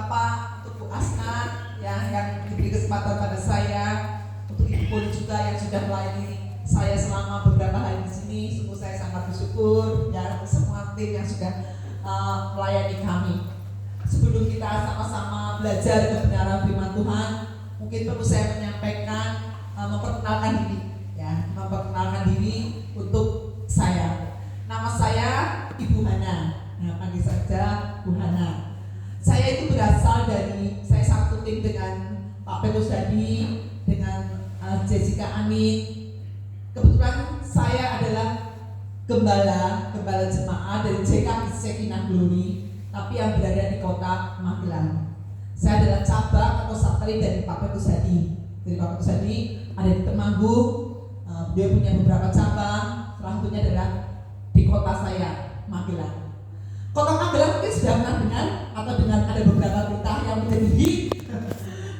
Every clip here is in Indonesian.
Bapak, untuk Bu Asna yang diberi kesempatan pada saya, untuk Ibu Poli juga yang sudah melayani saya selama beberapa hari di sini. Sungguh saya sangat bersyukur ya, semua tim yang sudah melayani kami. Sebelum kita sama-sama belajar kebenaran firman Tuhan, mungkin perlu saya menyampaikan memperkenalkan diri untuk saya. Nama saya Ibu Hana. Nah, panggil saja Bu Hana. Saya itu berasal dari, saya satu tim dengan Pak Petrus Dadi, dengan Jessica Amin. Kebetulan saya adalah gembala jemaat dari JKI Sekinah Glory, tapi yang berada di kota Magelang. Saya adalah cabang atau satelit dari Pak Petrus Dadi. Dari Pak Petrus Dadi ada di Temanggung. Dia punya beberapa cabang, salah satunya adalah di kota saya, Magelang. Kota Magelang mungkin sudah pernah dengar atau dengar ada beberapa berita yang menjadi hit.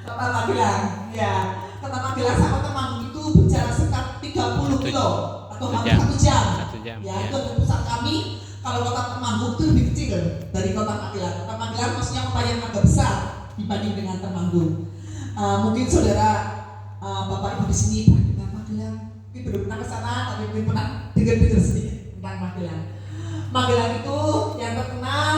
Kota Magelang, ya. Kota Magelang sama Temanggung itu berjarak sekitar 30 kilo atau hampir 1 jam. Ya, itu adalah pusat kami. Kalau kota Temanggung itu lebih kecil dari kota Magelang. Kota Magelang maksudnya kota yang agak besar dibanding dengan Temanggung. Mungkin saudara Bapak Ibu di sini pernah dengar Magelang. Mungkin belum pernah ke sana, tapi mungkin pernah dengar sedikit tentang Magelang. Magelang itu yang terkenal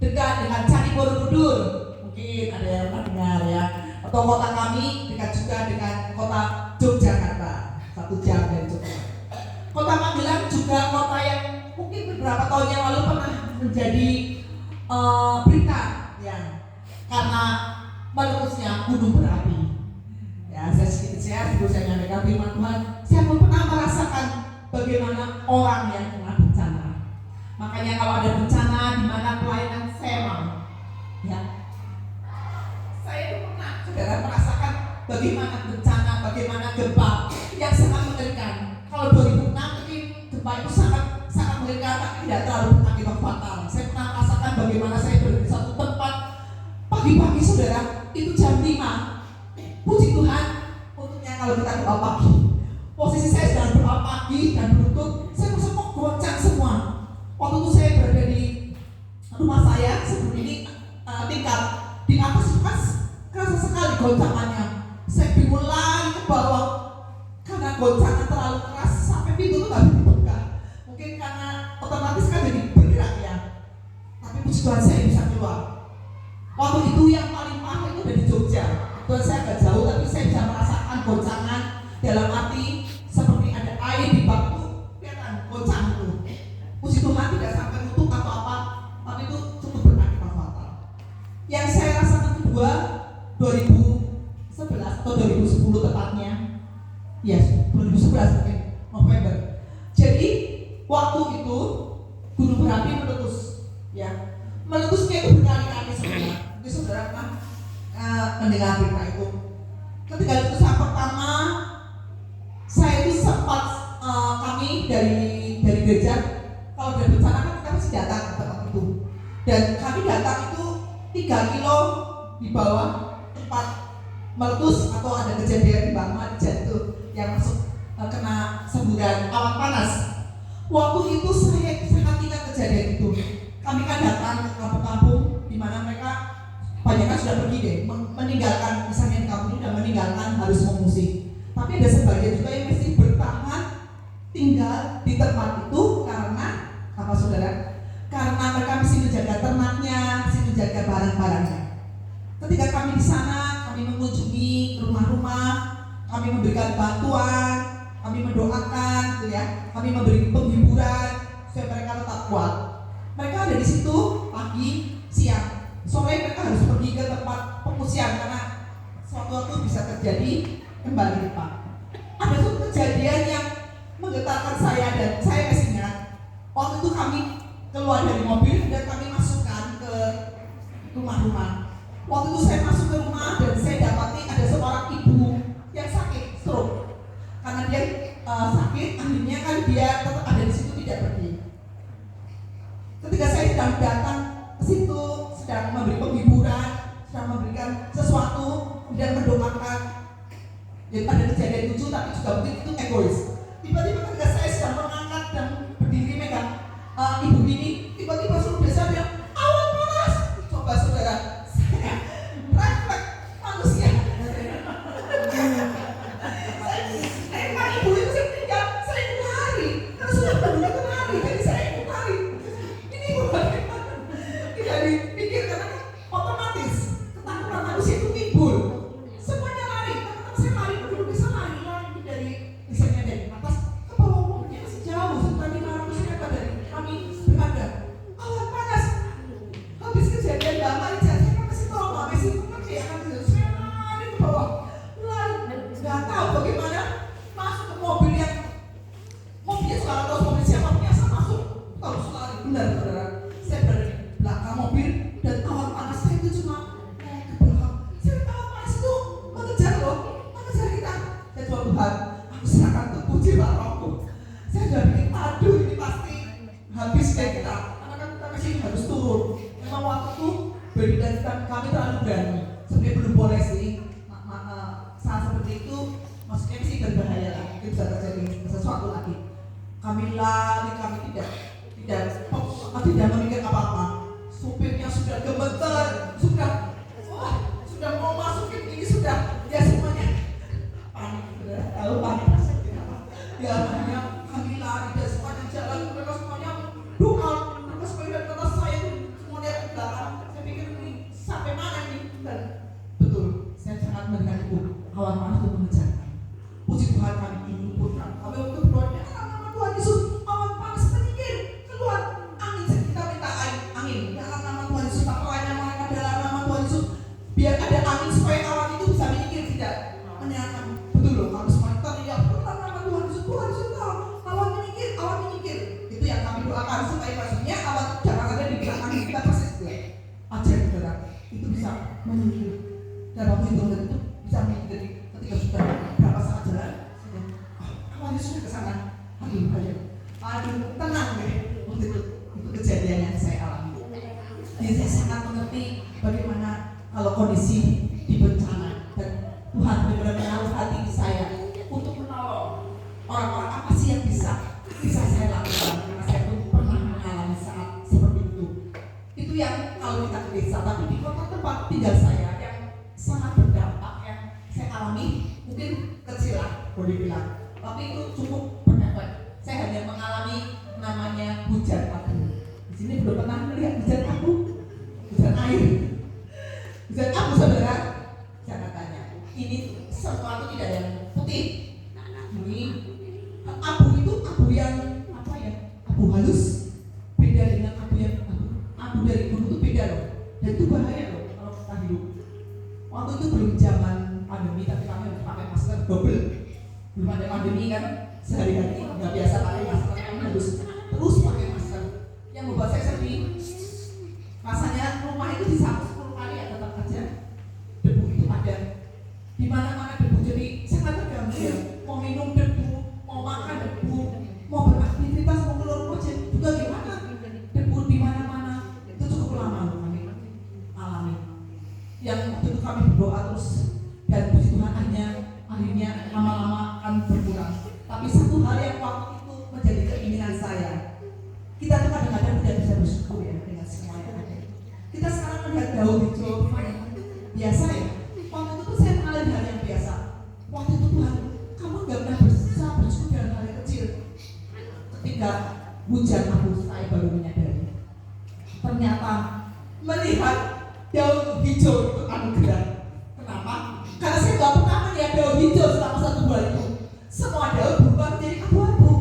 dekat dengan Candi Borobudur. Mungkin ada yang pernah dengar ya. Atau kota kami dekat juga dengan kota Yogyakarta, 1 jam dari Jogja. Kota Magelang juga kota yang mungkin beberapa tahun yang lalu pernah menjadi berita ya, karena meletusnya gunung berapi. Ya, sebelum saya menyampaikan firman Tuhan, saya pun pernah merasakan bagaimana orang yang kena bencana. Makanya kalau ada bencana di mana pelayanan saya mau, ya, saya pun pernah, saudara, merasakan bagaimana bencana, bagaimana gempa yang sangat mengerikan. Kalau 2006 mungkin gempa itu sangat mengerikan, tapi tidak terlalu berakibat fatal. Saya pernah merasakan bagaimana saya berada di satu tempat pagi-pagi, saudara, itu jam 5. Puji Tuhan, untungnya kalau kita doa pagi, posisi saya sedang doa pagi dan berlutut, saya merasa kok goncang semua. Waktu itu saya berada di rumah saya sebelum ini tingkat di atas kerasa sekali goncangannya. Saya bingung lagi ke bawah karena goncangan terlalu keras sampai pintu itu nggak bisa dibuka. Mungkin karena otomatis kan jadi bergerak ya. Tapi puji Tuhan saya bisa keluar. Waktu itu yang paling parah itu dari Jogja. Tuhan saya agak jauh, tapi saya bisa merasakan goncangan dalam hati seperti ada air di bak itu, kelihatan goncang itu. Puji Tuhan tidak sampai nutup atau apa, tapi itu cukup berakibat fatal. Yang saya rasakan kedua 2011 atau 2010 tepatnya, yes, 2011 mungkin November. Jadi waktu itu gunung berapi meletus, ya, meletusnya itu berkali-kali saudara. Mungkin saudara pernah mendengar berita itu. Ketika letusan pertama, saya itu sempat kami dari gereja, kalau ada bencana kan kita mesti datang ke tempat itu. Dan kami datang itu 3 kilo di bawah tempat meletus atau ada kejadian di Bang Marjan itu yang masuk kena semburan awan panas. Waktu itu saya sangat ingat kejadian itu. Kami kan datang ke kampung-kampung di mana mereka banyak kan sudah pergi deh, meninggalkan, misalnya di kampung ini sudah meninggalkan, harus mengungsi. Tapi ada sebagian juga yang mesti bertahan tinggal di tempat itu karena apa saudara? Karena mereka mesti menjaga ternaknya, mesti menjaga barang-barangnya. Ketika kami di sana, kami mengunjungi rumah-rumah, kami memberikan bantuan, kami mendoakan, gitu ya, kami memberi penghiburan supaya mereka tetap kuat. Mereka ada di situ pagi, siang. Sore mereka harus pergi ke tempat pengungsian karena suatu waktu bisa terjadi kembali Pak. Ada suatu kejadian yang menggetarkan saya dan saya masih ingat. Waktu itu kami keluar dari mobil dan kami masukkan ke rumah-rumah. Waktu itu saya masuk ke rumah dan saya dapati ada seorang ibu yang sakit stroke. Karena dia sakit, akhirnya kan dia tetap ada di situ, tidak pergi. Ketika saya sedang datang ke situ, sedang memberi penghiburan, sedang memberikan sesuatu, kemudian mendoakan. Jadi pada kejadian lucu tapi juga mungkin itu egois. Tiba-tiba ketika saya sedang mengangkat dan berdiri megang ibu ini, tiba-tiba suruh desa bilang awan panas. Coba saudara, saya dan kami terlalu berani. Sebenarnya belum boleh sih saat seperti itu, maksudnya sih berbahaya lah, mungkin bisa terjadi sesuatu lagi. Kami lari, kami tidak memikir apa-apa. Supirnya sudah gemeter, sudah mau masukin ini sudah, ya semuanya panik, tahu panik ya makanya kami lari dan sepanjang jalan mereka semuanya doa, mereka semuanya kata saya semuanya ke belakang. Saya pikir ini sampai mana ini, dan betul saya sangat melihat itu awan panas itu mengejar kami. Puji Tuhan kami diluputkan. Kami untuk berdoa nama Tuhan Yesus, awan panas menyingkir keluar, angin kita minta angin dalam nama Tuhan Yesus. Pelayanan mereka dalam nama Tuhan Yesus, biar ada angin supaya awan itu bisa menyingkir, tidak menyalakan. Betul loh, kalau semua teriak dalam nama Tuhan Yesus, Tuhan Yesus awan menyingkir. Itu yang kami doakan supaya maksudnya awan jangan ada di belakang kita persis ya. Ajar saudara, itu bisa menyingkir. Dan waktu itu bisa menyingkir ketika sudah berapa saat jalan, awan sudah ke sana. Aduh, tenang deh. Waktu itu kejadian yang saya alami. Jadi saya sangat mengerti bagaimana kalau kondisi di bencana, dan Tuhan benar-benar menaruh hati saya untuk menolong orang-orang. Apa sih yang bisa saya lakukan, karena saya pun pernah mengalami saat seperti itu. Itu yang kalau kita ke desa, tapi di kota tempat tinggal saya yang sangat berdampak yang saya alami mungkin kecil lah boleh bilang, tapi itu cukup berefek. Saya hanya mengalami namanya hujan abu. Di sini belum pernah melihat hujan abu, hujan air, hujan abu saudara. Jangan tanya, ini sesuatu tidak yang putih. Ini abu itu abu yang apa ya? Abu halus. Beda dengan abu yang abu dari gunung itu beda loh. Dan itu bahaya loh kalau kita hidup. Waktu itu belum zaman pandemi, tapi kami harus pakai masker double. Belum ada pandemi kan, sehari-hari nggak biasa pakai masker, kami harus terus pakai masker. Yang membuat saya sedih, rasanya rumah itu disapu 10 kali ya tetap aja debu itu ada. Di mana-mana debu, jadi sangat terganggu ya. Mau minum debu, mau makan debu, mau beraktivitas, mau keluar rumah juga gimana? Debu di mana-mana, itu cukup lama kami alami. Yang waktu itu kami berdoa terus, dan puji Tuhan akhirnya lama-lama akan berkurang. Tapi satu hal yang waktu itu menjadi keinginan saya, kita tuh kadang-kadang tidak bisa bersyukur ya dengan semua yang ada. Kita sekarang melihat daun hijau biasa ya. Waktu itu tuh saya mengalami hal yang biasa. Waktu itu Tuhan, kamu gak pernah bisa bersyukur dengan hal yang kecil. Ketika hujan abu, saya baru menyadari. Ternyata melihat daun hijau itu anugerah. Kenapa? Karena saya gak pernah melihat daun hijau selama 1 bulan itu. Semua daun berubah menjadi abu-abu.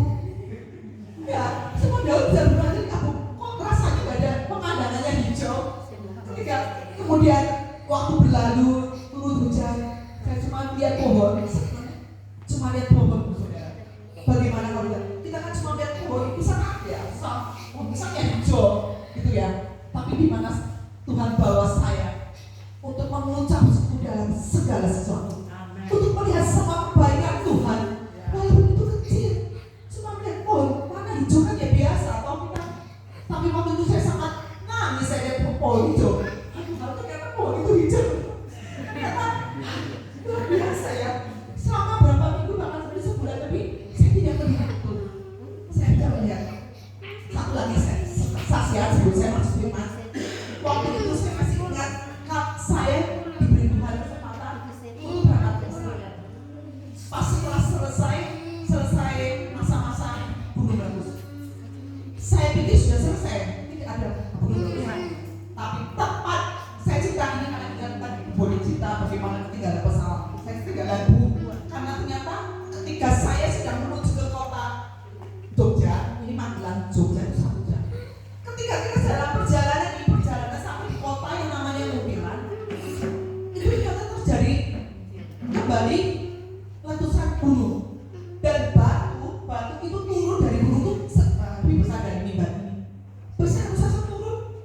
Ya, semua daun bisa berubah menjadi abu. Kok rasanya gak ada pemandangannya hijau? Ketika kemudian waktu berlalu, turun hujan, saya cuma lihat pohon, saudara. Bagaimana kalau kita kan cuma lihat pohon, pisang ya, pisangnya hijau, gitu ya. Tapi di mana Tuhan bawa saya untuk mengucap syukur dalam segala sesuatu. Amen. Untuk melihat semua kebaikan Tuhan, walaupun itu kecil, cuma melihat pohon, mana hijau kan ya biasa, atau kita. Tapi waktu itu saya sangat nangis, saya lihat pohon hijau. Aduh, ternyata pohon itu hijau. Ternyata luar biasa ya. Selama berapa minggu, bahkan sampai sebulan lebih, saya tidak melihat itu. Saya tidak melihat. Satu lagi saksian sebelum saya masuk firman. Waktu itu saya masih ingat, saya diberi Tuhan kesempatan untuk berangkat ke Israel. Pas setelah selesai masa-masa bunuh bagus, saya pikir sudah selesai, tidak ada bunuh bagus. Tapi tepat saya cerita ini karena ingat tadi boleh cerita bagaimana ketinggalan pesawat. Saya ketinggalan karena ternyata ketika saya sedang menuju ke kota Jogja, ini Magelang, Jogja itu 1 jam. Ketika kita dalam perjalanan sampai di kota yang namanya Mubilan, itu ternyata terjadi kembali letusan gunung, dan batu itu turun dari gunung itu lebih besar dari mimbar ini, besar turun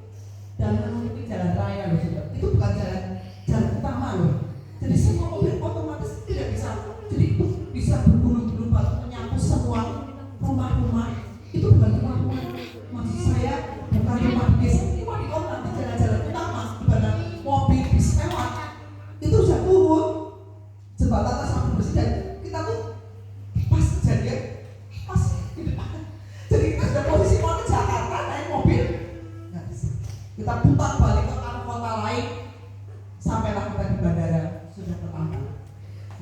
dan menutupi jalan raya loh saudara. Itu bukan jalan utama loh. Jadi semua mobil otomatis tidak bisa. Jadi itu bisa berbulu-bulu batu menyapu semua rumah-rumah. Itu bukan rumah-rumah. Maksud saya bukan rumah desa, rumah di kota, di jalan-jalan utama, di mana Sampailah kita di bandara, sudah terlambat,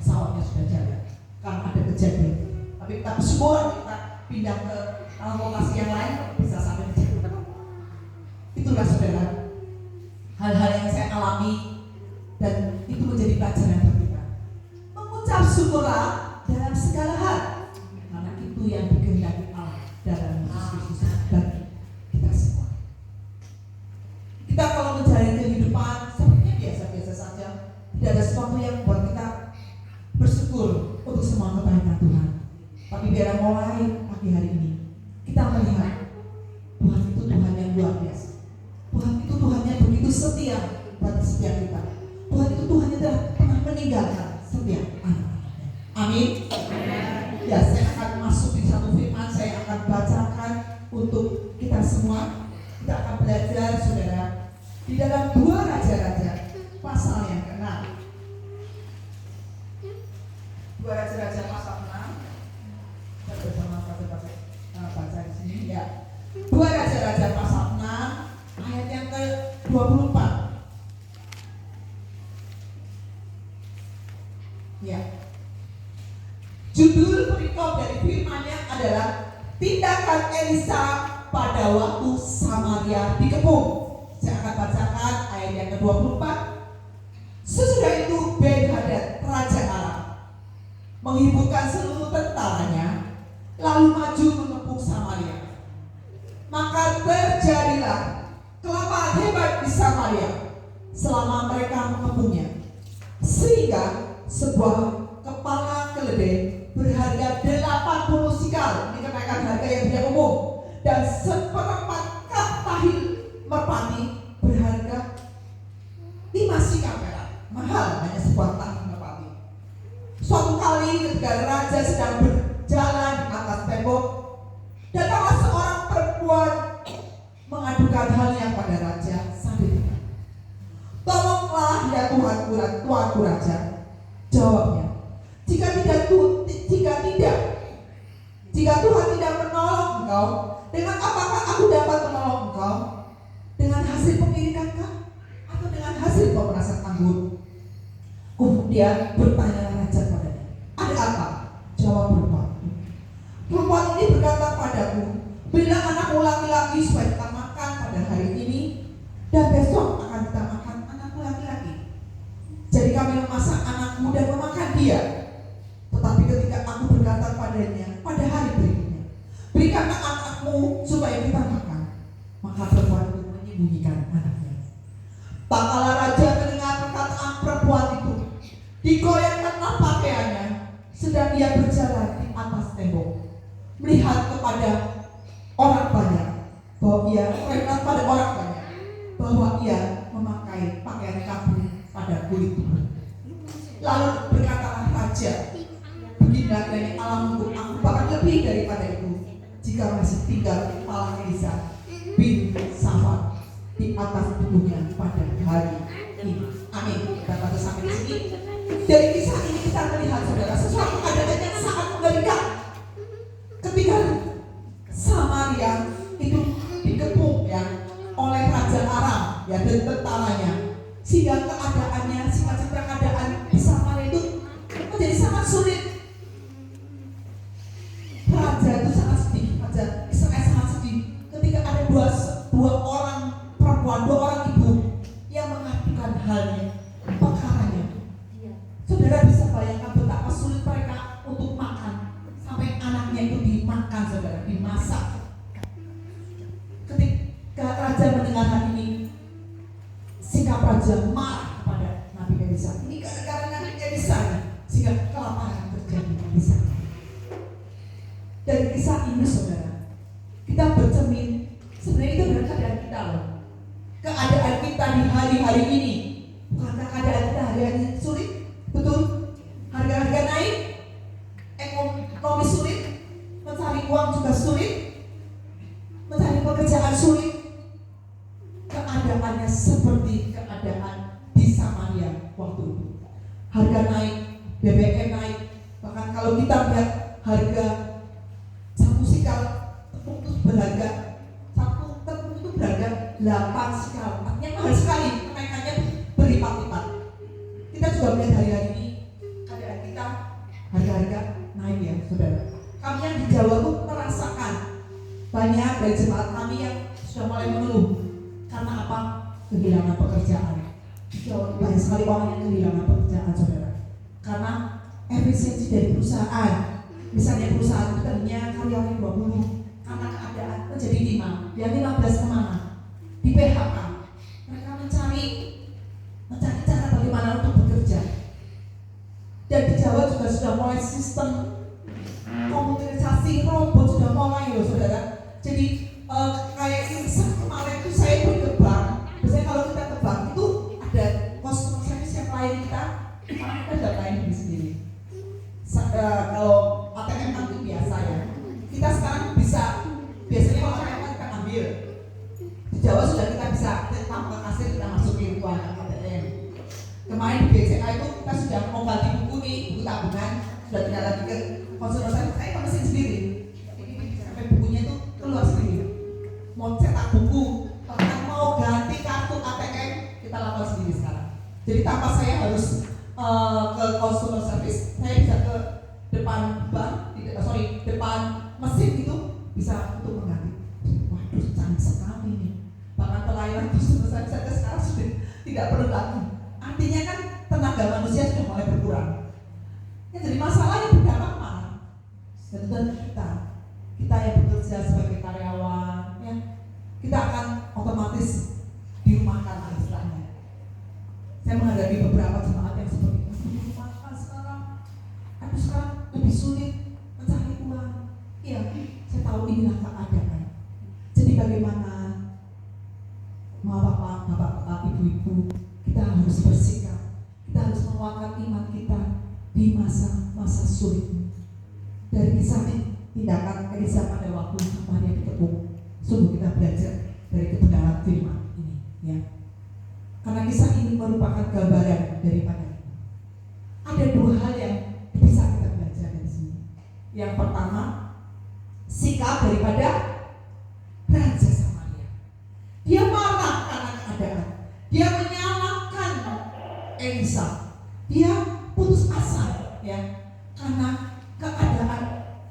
pesawatnya sudah jalan karena ada kejadian. Tapi kita bersyukur kita pindah ke lokasi yang lain bisa sampai di situ. Itulah saudara, hal-hal yang saya alami dan itu menjadi pelajaran bagi kita. Mengucap syukurlah dalam segala hal, karena itu yang dikehendaki Allah dalam Yesus Kristus bagi kita semua. Kita kalau menjalani kehidupan sepertinya biasa-biasa saja, tidak ada sesuatu yang membuat kita bersyukur untuk semua kebaikan Tuhan. Tapi biar mulai pagi hari ini kita melihat Tuhan itu Tuhan yang luar biasa. Tuhan itu Tuhan yang begitu setia bagi setiap kita. Tuhan itu Tuhan yang tidak pernah meninggalkan setiap anak-anaknya. Amin. Ya, saya akan masuk di satu firman, saya akan bacakan untuk kita semua. Kita akan belajar, saudara, di dalam 2 Raja-Raja pasal yang ke-6. 2 Raja-Raja pasal 6. Kita bersama baca di sini ya. 2 Raja-Raja pasal 6 ayat yang ke-24. Ya. Judul perikop dari firman-Nya adalah tindakan Elisa pada waktu Samaria dikepung. Saya akan bacakan ayat yang ke-24. Sesudah itu Ben-Hadad raja Aram menghiburkan seluruh tentaranya lalu maju mengepung Samaria. Maka terjadilah kelaparan hebat di Samaria selama mereka mengepungnya, sehingga sebuah kepala keledai berharga 80 sikal, ini kenaikan harga yang tidak umum, dan seperempat kap tahil merpati berharga 5 sikal perak. Mahal hanya sebuah tahil merpati. Suatu kali ketika raja sedang berjalan di atas tembok, datanglah seorang perempuan mengadukan halnya pada raja sambil berkata, "Tolonglah ya tuanku raja." Jawabnya, jika Tuhan tidak menolong engkau, dengan apakah aku dapat menolong engkau? Dengan hasil pemilikankah? Atau dengan hasil pemerasan anggur? Kemudian bertanya raja padanya, "Ada apa?" Jawab perempuan. Perempuan ini berkata padaku, "Berilah anakmu laki-laki supaya kita makan pada hari ini, dan besok akan kita makan anakmu laki-laki." Jadi kami memasak anakmu dan memakan dia. Tetapi ketika aku berkata padanya pada hari berikutnya, "Berikanlah anakmu supaya kita makan," maka perempuan itu menyembunyikan anaknya. Tak kala raja mendengar perkataan perempuan itu, digoyangkanlah pakaiannya, sedang ia berjalan di atas tembok, melihat kepada orang banyak bahwa ia memakai pakaian kabung pada kulit tubuh. Lalu berkatalah raja, "Beginilah kiranya Allah menghukum aku bahkan lebih daripada itu, jika masih tinggal kepala Elisa bin Safat di atas tubuhnya pada hari ini." Amin. Kita baca sampai di sini. Dari kisah ini kita melihat, saudara, sesuatu keadaan yang sangat mengerikan ketika Samaria itu dikepung ya oleh Raja Aram ya dan tentaranya, sehingga keadaan di Samaria itu menjadi sangat sulit. Raja itu sangat sedih, Raja Israel sangat sedih ketika ada dua orang perempuan, 2 orang ibu yang mengadukan halnya, perkaranya. Saudara bisa bayangkan betapa sulit mereka untuk makan, sampai anaknya itu dimakan, saudara, dimasak. Ketika raja mendengar hal ini, sikap raja marah kepada Nabi Elisa. Ini gara-gara Nabi Elisa sehingga kelaparan terjadi di sana. Dari kisah ini, saudara, kita bercermin sebenarnya itu adalah keadaan kita loh. Keadaan kita di hari-hari ini, bukankah keadaan kita hari-hari sulit? Betul, harga-harga naik, ekonomi sulit, mencari uang juga sulit, mencari pekerjaan sulit. Keadaannya seperti keadaan di Samaria waktu itu. Harga naik, BBM naik, bahkan kalau kita lihat harga 1 sikal tepung itu berharga 8 sikal, artinya mahal sekali, kenaikannya berlipat-lipat. juga melihat hari-hari ini keadaan kita harga-harga naik ya saudara. Kami yang di Jawa tuh merasakan banyak dari jemaat kami yang sudah mulai mengeluh karena apa? Kehilangan pekerjaan. Di Jawa banyak sekali orang yang kehilangan pekerjaan saudara karena efisiensi dari perusahaan. Misalnya perusahaan itu tadinya karyawan 20, karena keadaan menjadi 5, yang 15 kemana? Di PHK. Mereka mencari cara bagaimana untuk bekerja. Dan di Jawa juga sudah mulai sistem komputerisasi, robot sudah mulai loh saudara. Jadi kayak instan kemarin itu saya pergi ke bank. Biasanya kalau kita ke bank itu ada customer service yang lain kita ada lain diri sendiri. Kalau ATM kan itu biasa ya. Kita sekarang bisa, biasanya kalau ATM kita ambil. Di Jawa sudah kita bisa tanpa kasir kita masukin uang ATM. Kemarin di BCA itu kita sudah mau ganti buku nih, buku tabungan, sudah tidak lagi ke konsumen saya ke mesin sendiri. Ini sampai bukunya itu keluar sendiri. Mau cetak buku, bahkan mau ganti kartu ATM kita lakukan sendiri sekarang. Jadi tanpa saya harus ke consumer service, saya bisa ke depan bank, depan mesin itu bisa untuk mengganti. Waduh, canggih sekali nih. Bahkan pelayanan consumer service saja sekarang sudah tidak perlu lagi. Artinya kan tenaga manusia sudah mulai berkurang. Yang jadi masalah yang berdampak mana? Dan kita yang bekerja sebagai karyawan, ya, kita akan otomatis dirumahkan lah istilahnya. Saya menghadapi beberapa jemaat yang seperti itu. Dirumahkan sekarang lebih sulit mencari uang. Iya, saya tahu inilah keadaan. Jadi bagaimana bapak-bapak, ibu-ibu, kita harus bersikap, kita harus menguatkan iman kita di masa-masa sulit ini. Dari kisah tindakan Elisa pada waktu Samaria dikepung, sungguh kita belajar dari kebenaran firman ini, ya. Karena kisah ini merupakan gambaran daripada itu. Ada dua hal yang bisa kita belajar dari sini. Yang pertama, sikap daripada Raja Samaria. Dia marah karena keadaan. Dia menyalahkan Elisa. Dia putus asa, ya, karena keadaan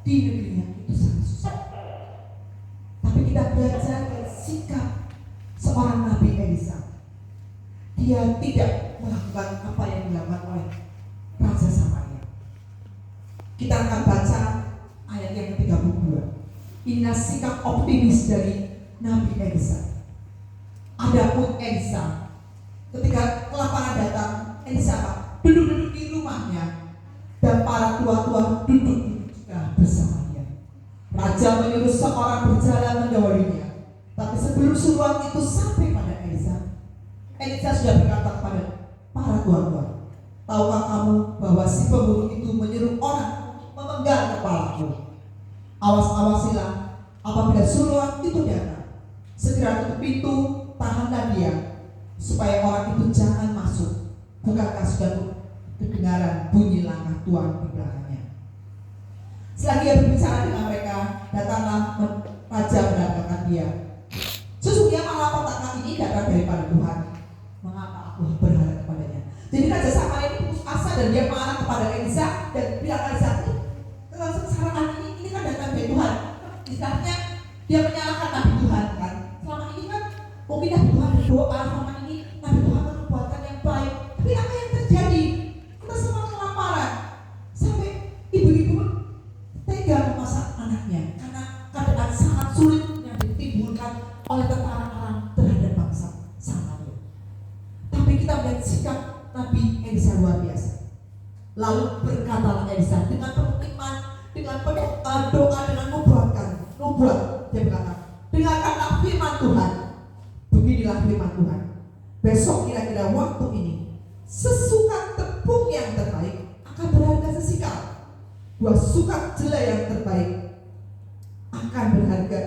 di negerinya itu sangat susah. Tapi kita belajar dari sikap seorang Nabi Elisa. Dia tidak melakukan apa yang dilakukan oleh Raja Samaria. Kita akan baca ayat yang ke-32. Inilah sikap optimis dari Nabi Elisa. Adapun Elisa, ketika kelaparan datang, Elisa duduk-duduk di rumahnya, dan para tua-tua duduk juga bersama dia. Raja menyuruh seorang berjalan mendahulunya. Tapi sebelum suruhan itu sampai pada Elisa, Elisa sudah berkata kepada para tua-tua, tahukah kamu bahwa si pembunuh itu menyuruh orang memenggal kepalaku? Awas-awasilah, apabila suruhan itu datang, segera tutup pintu, tahanlah dia, supaya orang itu jangan masuk. Bukankah sudah kedengaran bunyi langkah Tuhan di belakangnya? Selagi ia berbicara dengan mereka, datanglah raja mendatangkan dia. Sesungguhnya malapetaka ini datang daripada Tuhan. Mengapa aku berharap kepadanya? Jadi Raja Samaria ini putus asa dan dia marah kepada Elisa dan bilang Elisa itu kesengsaraan ini kan datang dari Tuhan. Istilahnya dia menyalahkan Nabi Tuhan kan. Selama ini kan mungkin Nabi Tuhan berdoa, selama ini Nabi Tuhan membuatkan yang baik. Tapi apa yang terjadi? Kita semua kelaparan. Sampai ibu-ibu tega memasak anaknya karena keadaan sangat sulit yang ditimbulkan oleh tentara perang terhadap bangsa Samaria. Tapi kita melihat sikap Nabi Elisa luar biasa. Lalu berkatalah Elisa dengan penuh iman, dengan penuh doa, dengan nubuat, dia berkata, dengarkanlah firman Tuhan. Beginilah firman Tuhan. Besok kira-kira waktu ini, sesukat tepung yang terbaik akan berharga sesikal. 2 sukat jelai yang terbaik akan berharga.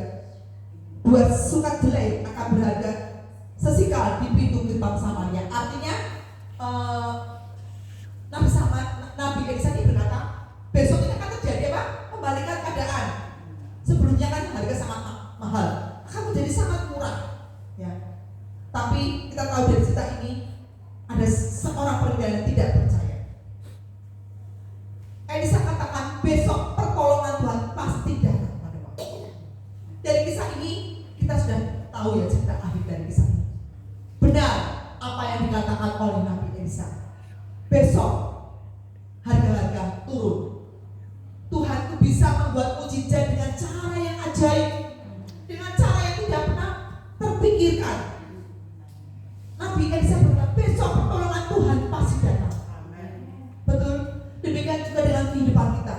2 sukat jelai akan berharga sesikal di pintu gerbang Samaria. Artinya Nabi Elisa ini berkata, besok ini akan terjadi apa? Kembalikan keadaan. Sebelumnya kan harga sangat mahal, akan menjadi sangat murah. Ya. Tapi kita tahu dari cerita ini, ada seorang perwira yang tidak percaya. Elisa katakan besok pertolongan Tuhan pasti datang pada waktu. Dari kisah ini kita sudah tahu ya cerita akhir dari kisah ini. Benar apa yang dikatakan oleh Nabi Elisa. Besok harga-harga turun. Tuhan itu bisa membuat mukjizat dengan cara yang ajaib, dengan cara yang tidak pernah terpikirkan. Nabi Elisa berkata besok pertolongan Tuhan pasti datang. Betul. Demikian juga dengan kehidupan kita.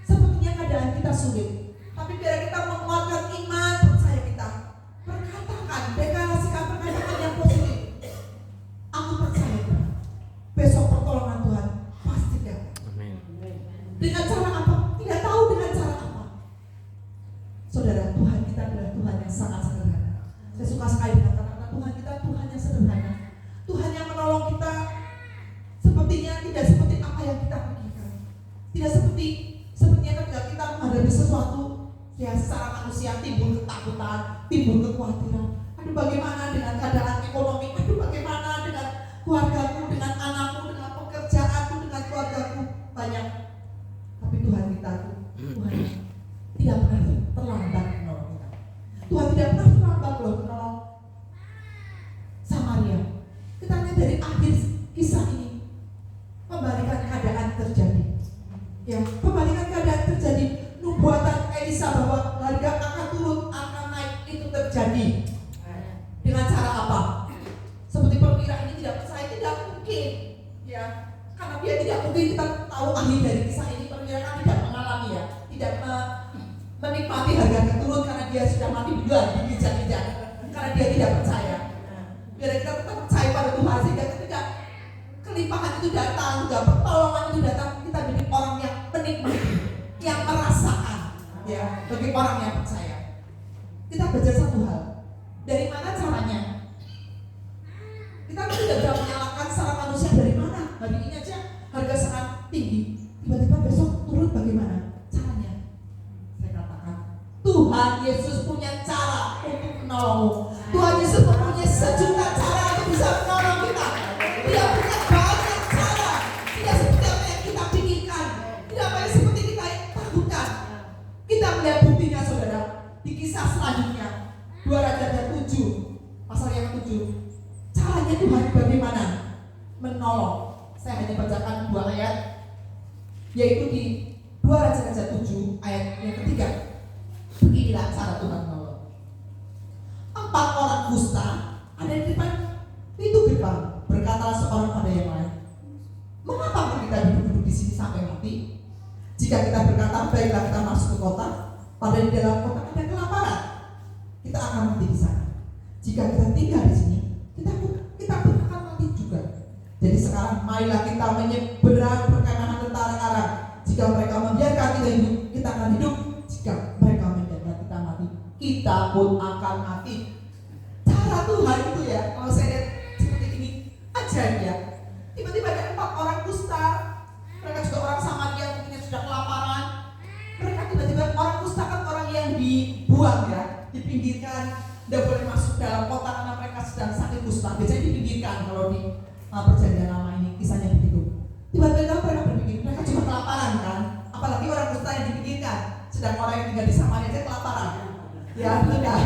Sepertinya keadaan kita sulit, tapi biar kita menguatkan iman percaya kita. Perkatakan, deklarasikan perkataan yang positif. Aku percaya besok pertolongan Tuhan pasti datang. Dengan cara apa? Tidak tahu dengan cara apa. Saudara, Tuhan kita adalah Tuhan yang sangat sederhana. Saya suka sekali dengan kata-kata Tuhan kita, Tuhan yang sederhana. Tuhan yang menolong kita sepertinya tidak seperti apa yang kita pikirkan. Tidak sepertinya ketika kita menghadapi sesuatu ya secara manusia timbul ketakutan, timbul kekhawatiran. Aduh bagaimana dengan keadaan ekonomi? Aduh bagaimana dengan keluargaku, dengan anakku, dengan pekerjaanku, dengan keluargaku banyak. Tapi Tuhan kita Tuhan tidak pernah terlambat menolong kita. Tuhan tidak pernah terlambat loh menolong Samaria. Kita lihat dari akhir kisah ini, pembalikan keadaan terjadi. Ya, pembalikan keadaan terjadi. Nubuatan Elisa bahwa harga akan turun, akan naik itu terjadi. Dengan cara apa? Seperti perwira ini tidak percaya, tidak mungkin. Ya, karena dia tidak mungkin, kita tahu ahli dari kisah ini perwira kan tidak mengalami ya, tidak menikmati harga turun karena dia sudah mati duluan dikejar-kejar. Karena dia tidak percaya. Biar kita tetap percaya pada Tuhan sehingga ketika kelimpahan itu datang, juga pertolongan itu datang, kita menjadi orang yang menikmati, yang merasakan, ya, bagi orang yang percaya. Kita belajar satu hal. Dari mana caranya? Kita tidak bisa menyalahkan secara manusia dari mana. Hari ini aja harga sangat tinggi, tiba-tiba besok turun bagaimana caranya? Saya katakan Tuhan Yesus punya cara untuk menolongmu. Tuhan Yesus mempunyai sejuta cara untuk bisa menolong kita. Dia punya banyak cara. Tidak seperti apa yang kita pikirkan, tidak apa yang seperti kita takutkan. Kita melihat buktinya saudara di kisah selanjutnya 2 Raja 7 pasal yang 7. Caranya Tuhan bagaimana menolong. Saya hanya bacakan 2 ayat, yaitu di 2 Raja 7 ayat yang ketiga. Beginilah cara Tuhan menolong. 4 orang kusta ada di depan pintu gerbang. Berkatalah seorang pada yang lain, mengapa kita duduk-duduk di sini sampai mati? Jika kita berkata baiklah kita masuk ke kota, padahal di dalam kota ada kelaparan, kita akan mati di sana. Jika kita tinggal di sini, kita pun akan mati juga. Jadi sekarang marilah kita menyeberang perkemahan tentara Aram. Jika mereka membiarkan kita hidup, kita akan hidup. Jika mereka membiarkan kita mati, kita pun akan mati. Cara Tuhan itu ya, kalau saya lihat seperti ini ajaib ya. Tiba-tiba ada 4 orang kusta, mereka juga orang Samaria mungkin sudah kelaparan. Mereka tiba-tiba orang kusta kan orang yang dibuang ya, dipinggirkan, tidak boleh masuk dalam kota karena mereka sedang sakit kusta. Biasanya dipinggirkan kalau di perjanjian lama ini kisahnya begitu. Tiba-tiba mereka berpikir mereka cuma kelaparan kan, apalagi orang kusta yang dipinggirkan, sedang orang yang tinggal di Samaria aja kelaparan. Ya tidak.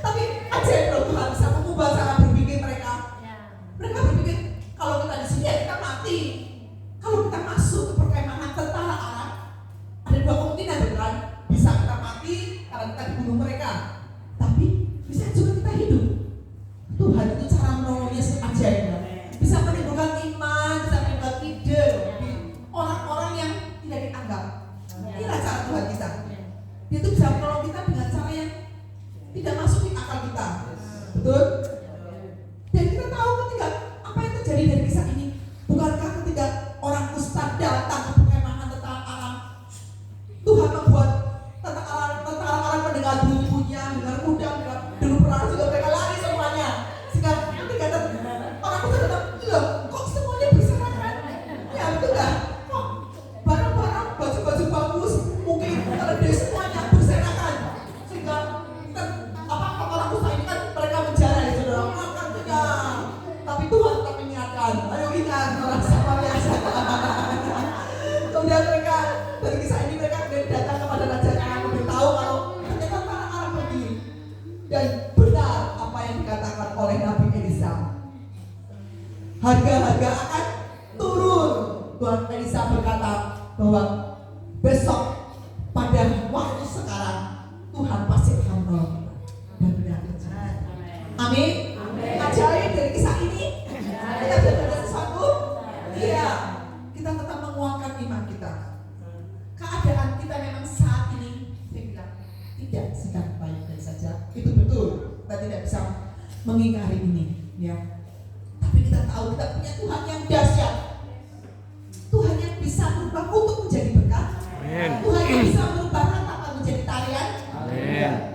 Tapi ajaib loh Tuhan bisa mengubah cara berpikir mereka. Mereka berpikir kalau kita di sini ya kita mati. Kalau kita masuk ke perkemahan tentara Arab, ada 2 kemungkinan kan, bisa kita mati karena kita dibunuh mereka. Tapi bisa juga kita hidup. Tuhan itu cara menolongnya ajaib ya. Bisa menimbulkan iman, bisa menimbulkan ide di orang-orang yang tidak dianggap. Inilah cara Tuhan kita. Dia itu bisa menolong kita dengan cara yang harga-harga akan turun. Tuhan Elisa berkata bahwa besok pada waktu sekarang Tuhan pasti akan menolong kita dan benar terjadi. Amin. Ajaib dari kisah ini. Kita belajar sesuatu. Iya, kita tetap menguatkan iman kita. Keadaan kita memang saat ini, saya bilang, tidak sedang baik-baik saja. Itu betul. Kita tidak bisa mengingkari ini, ya. Tapi kita tahu kita punya Tuhan yang dahsyat. Tuhan yang bisa merubah untuk menjadi berkat. Tuhan yang bisa merubah ratapan menjadi tarian.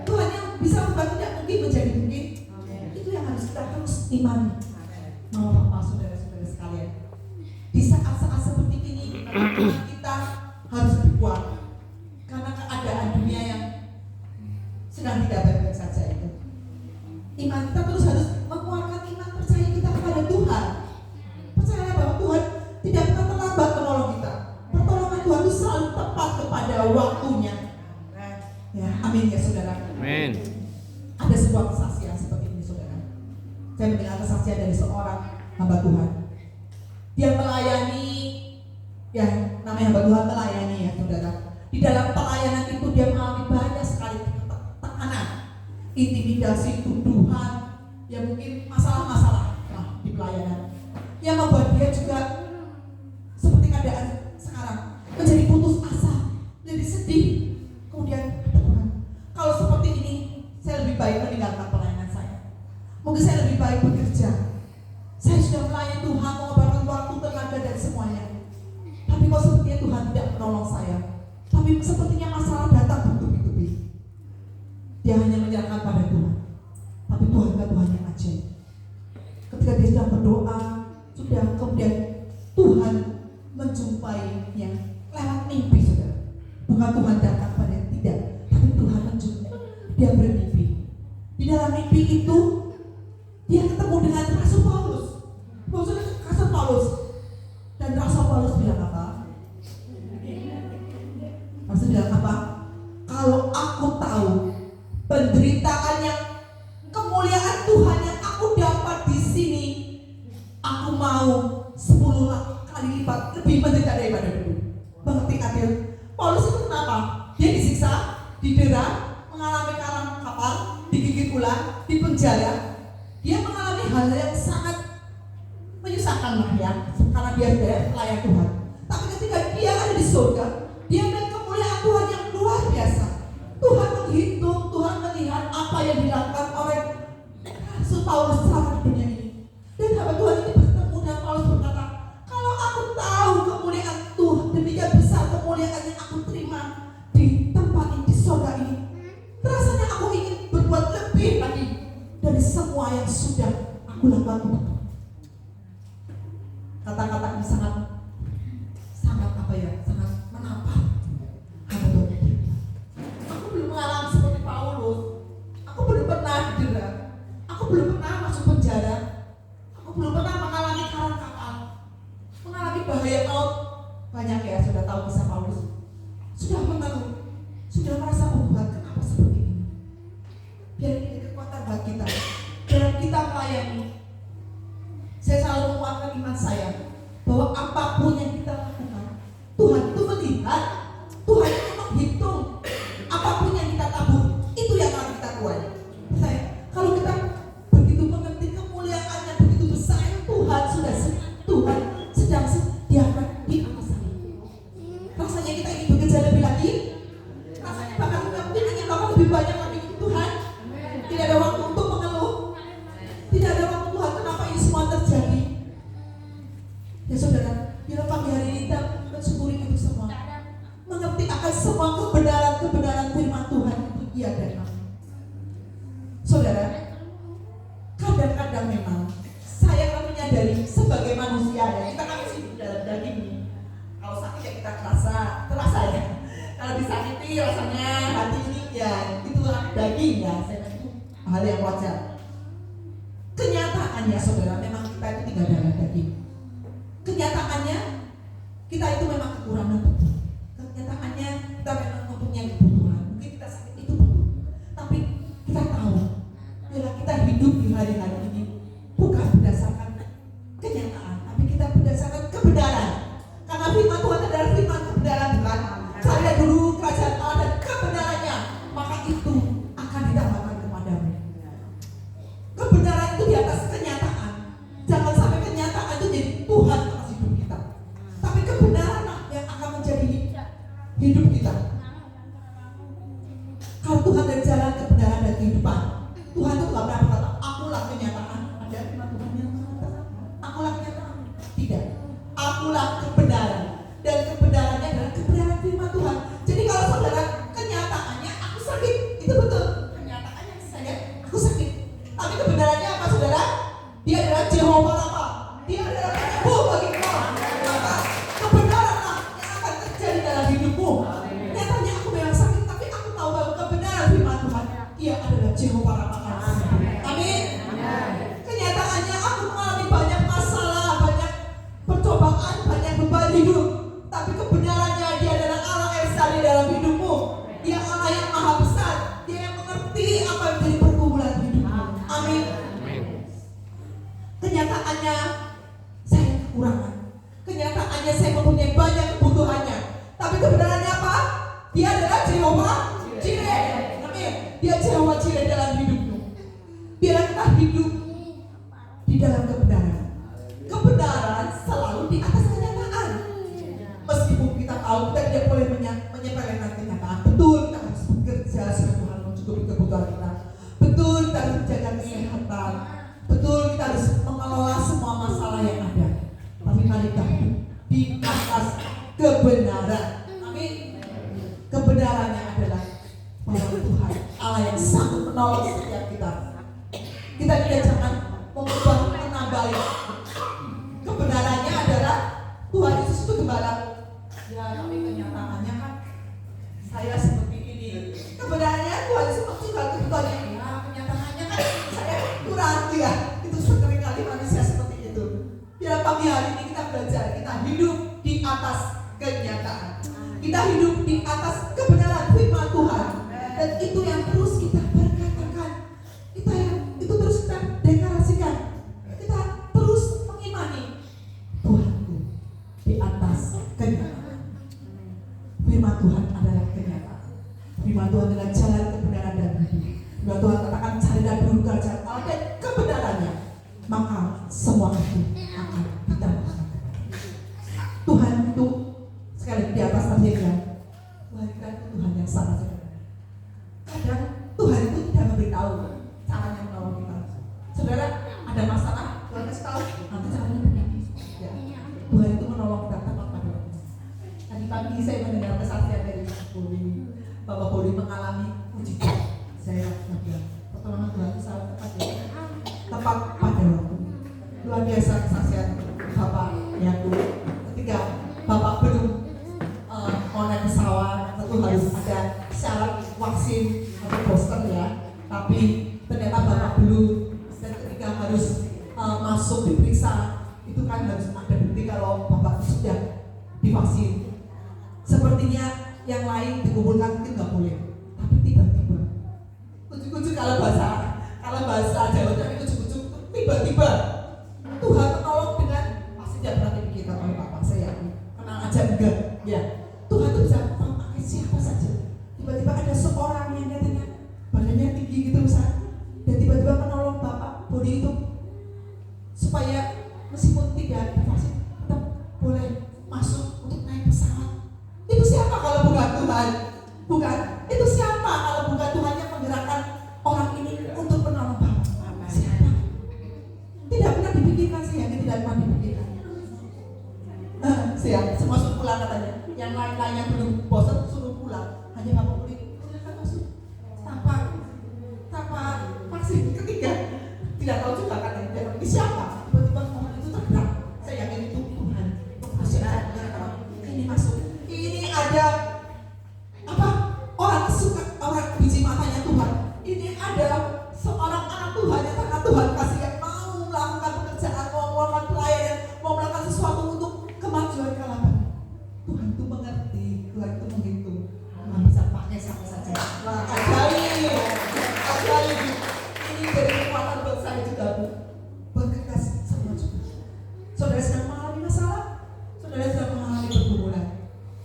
Tuhan yang bisa merubah tidak mungkin menjadi mungkin. Itu yang harus kita terus imani. Mau apa saudara-saudara sekalian? Di saat-saat seperti ini, iman kita harus lebih kuat. Karena keadaan dunia yang sedang tidak baik-baik saja itu. Iman kita terus harus menguatkan iman percaya kita kepada Tuhan. Percayalah bahwa Tuhan tidak pernah terlambat menolong kita. Pertolongan Tuhan itu selalu tepat kepada waktunya. Ya, amin ya saudara. Amin. Ada sebuah kesaksian seperti ini saudara. Saya mendengar kesaksian dari seorang hamba Tuhan. Dia melayani, ya namanya hamba Tuhan melayani ya saudara. Di dalam pelayanan itu dia mengalami banyak sekali tekanan, intimidasi, tuduhan, ya mungkin masalah-masalah di pelayanan yang membuat dia juga seperti keadaan sekarang menjadi putus asa, jadi sedih. Kemudian Tuhan, kalau seperti ini saya lebih baik meninggalkan pelayanan saya. Mungkin saya lebih baik bekerja. Saya sudah melayani Tuhan, mengorbankan waktu, tenaga dan semuanya. Tapi kok sepertinya Tuhan tidak menolong saya. Tapi sepertinya masalah datang bertubi-tubi. Dia hanya menyerahkan pada Tuhan. Tapi Tuhan kan Tuhan yang ajaib. Ketika dia sedang berdoa, sudah kemudian Tuhan menjumpainya lewat mimpi saudara. Bukan Tuhan datang pada tidak, tapi Tuhan menjumpai. Dia bermimpi. Di dalam mimpi itu dia ketemu dengan Rasul Paulus. Rasul Paulus. Dan Rasul Paulus bilang apa? Rasul bilang apa? Kalau aku tahu penderitaan yang kemuliaan Tuhan yang aku dapat di sini, aku mau 10 kali lipat lebih menderita daripada dulu. Mengerti adil? Paulus itu kenapa? Dia disiksa, didera, mengalami karam kapal, digigit ular, dipenjara. Dia mengalami hal yang sangat menyusahkan lah ya, karena dia sudah pelayan Tuhan. Tapi ketika dia ada di surga, dia melihat kemuliaan Tuhan yang luar biasa. Tuhan menghitung, Tuhan melihat apa yang dilakukan oleh Rasul Paulus selama di dunia ini. Dan hamba Tuhan ini bertemu dan Paulus berkata, kalau aku tahu kemuliaan Tuhan, demikian besar kemuliaan yang aku terima di tempat ini, di surga ini, rasanya aku ingin berbuat lebih lagi dari semua yang sudah aku lakukan untuk Tuhan. Kata-kata ini sangat apa ya, sangat menampar hamba Tuhan ini. Aku belum mengalami seperti Paulus. Aku belum pernah didera. Aku belum pernah masuk penjara. Aku belum pernah mengalami karam kapal, mengalami bahaya maut. Banyak ya sudah tahu kisah Paulus. Sudah mengeluh, sudah merasa Tuhan kenapa seperti ini. Biar ini kekuatan buat kita. Dalam kita melayani, saya selalu menguatkan iman saya bahwa apapun yang kita lakukan, Tuhan itu melihat, Tuhan itu menghitung. Apapun yang kita tabur, itu yang akan kita tuai. Saya, kalau kita begitu mengerti kemuliaannya begitu besar, Tuhan sudah Tuhan sedang sediakan di atas sana. Rasanya kita ingin bekerja lebih lagi, rasanya bahkan kita mungkin ingin melakukan lebih banyak lagi untuk Tuhan. Tidak ada waktu untuk mengeluh, tidak ada waktu Tuhan kenapa ini semua terjadi. Ya saudara, bila pagi hari ini kita mensyukuri itu semua, mengerti akan semua kebenaran firman Tuhan itu iya dan amin. Saudara, kadang-kadang memang saya akan menyadari sebagai manusia ya, kita kan hidup dalam daging ini. Kalau sakit ya kita terasa ya. Kalau disakiti rasanya hati ini ya itulah daging ya, saya itu hal yang wajar. Kenyataannya saudara, memang kita itu tinggal dalam daging. Kenyataannya kita itu memang kekurangan betul. Kenyataannya kita memang mempunyai kebutuhan. Mungkin kita sakit itu betul. Tapi kita tahu bila kita hidup di hari-hari ini bukan berdasarkan kenyataan. Tidak. Akulah kebenaran. Dan kebenarannya adalah kebenaran firman Tuhan. Jadi kalau saudara kenyataannya aku sakit, itu betul. Kenyataannya saya aku sakit. Tapi kebenarannya apa saudara? Dia adalah Jehovah Rafa. Dia adalah penyembuh bagi kita. Maka kebenaranlah yang akan terjadi dalam hidupmu. Nyatanya aku memang sakit, tapi aku tahu bahwa kebenaran firman Tuhan, Dia adalah Jehovah Rafa. Amin. Kenyataannya aku mengalami banyak masalah, banyak percobaan, banyak beban hidup. Tapi kebenarannya Dia adalah Allah Esa di dalam hidupmu. Dia Allah yang maha besar. Dia yang mengerti apa yang menjadi pergumulan hidupmu. Amin. Kenyataannya saya kekurangan. Kenyataannya saya mempunyai banyak kebutuhannya. Tapi kebenarannya apa? Dia adalah Jehovah Jireh. Amin. Dia Jehovah Jireh dalam hidupmu. Biarlah kita hidup di dalam kebenaran. Kebenaran selalu di atas kenyataan. Meskipun kita tahu kita tidak boleh menyepelekan kenyataan. Betul, kita harus bekerja supaya Tuhan mencukupi kebutuhan kita. Betul, kita harus menjaga kesehatan. Betul, kita harus mengelola semua masalah yang ada. Tapi mari kita hidup di atas kebenaran. Amin. Kebenarannya adalah bahwa Tuhan Allah yang sanggup menolong setiap kita. Kita tidak jangan mengubah, menambahi. Kebenarannya adalah Tuhan Yesus itu gembala. Ya, tapi kenyataannya kan saya seperti ini. Kebenarannya Tuhan Yesus juga kebutuhannya. Ya, kenyataannya kan saya kurang ya. Itu sering kali manusia seperti itu. Biar pagi hari ini kita belajar, kita hidup di atas kenyataan. Kita hidup di atas kebenaran firman Tuhan. Dan itu yang terus kita berkatakan. Itu terus kita deklarasikan. Kita terus mengimani Tuhanku di atas kenyataan. Firman Tuhan adalah kenyataan. Firman Tuhan adalah jalan kebenaran dan hidup. Firman Tuhan katakan carilah dulu kerajaan Allah dan kebenarannya, maka semua itu akan ditambahkan. Tuhan itu sekali di atas targetnya. Tuhan itu Tuhan yang sangat sederhana. Kadang Tuhan itu tidak memberitahu caranya menolong kita. Saudara ada masalah, Tuhan kasih tahu nanti caranya begini. Ya. Tuhan itu menolong kita tepat pada waktu. Tadi pagi saya mendengar kesaksian dari Bapak Boli mengalami mujizat. Saya bilang pertolongan Tuhan itu sangat tepat ya. Tepat pada waktu. Luar biasa kesaksian Bapak Yakub. Ketika Bapak belum mau naik pesawat, tentu harus ada syarat vaksin atau booster ya. Tapi ternyata Bapak belum. Dan ketika harus masuk diperiksa, itu kan harus ada bukti kalau Bapak sudah divaksin. Sepertinya yang lain dikumpulkan mungkin nggak boleh, tapi tiba-tiba kucuk-kucuk kalau bahasa Jawa itu kucuk-kucuk, tiba-tiba Tuhan menolong dengan pasti tidak pernah dipikirkan oleh Bapak saya, kenal aja enggak ya. Tuhan itu bisa memakai siapa saja. Tiba-tiba ada seorang yang katanya badannya tinggi gitu misalnya, dan tiba-tiba menolong Bapak Bodi itu supaya meskipun tidak divaksin tetap boleh masuk untuk naik pesawat. Itu siapa kalau bukan Tuhan? Bukan. Itu siapa kalau bukan Tuhan yang menggerakkan orang ini untuk menolong Bapak? Siapa? Tidak pernah dipikirkan, saya tidak pernah dipikirkan. Siap, semua suruh pulang katanya. Yang lain-lainnya belum bosan suruh pulang. Hanya Bapak boleh silakan masuk tanpa vaksin ketiga. Tidak tahu juga katanya. Ini siapa? Tiba-tiba orang itu tergerak. Saya yakin itu Tuhan. Ini masuk. Ini ada apa? Orang biji matanya Tuhan. Ini ada seorang anak Tuhan yang karena Tuhan kasih yang mau melakukan pekerjaan, mau melakukan pelayanan, mau melakukan sesuatu untuk kemajuan kalaban. Tuhan itu mengerti, Tuhan itu menghitung. Tuhan bisa pakai siapa saja. Wah, ajaib. Ini dari kekuatan buat saya juga, Bu. Bergegas semua juga. Saudara sedang mengalami masalah, saudara sedang mengalami pergumulan.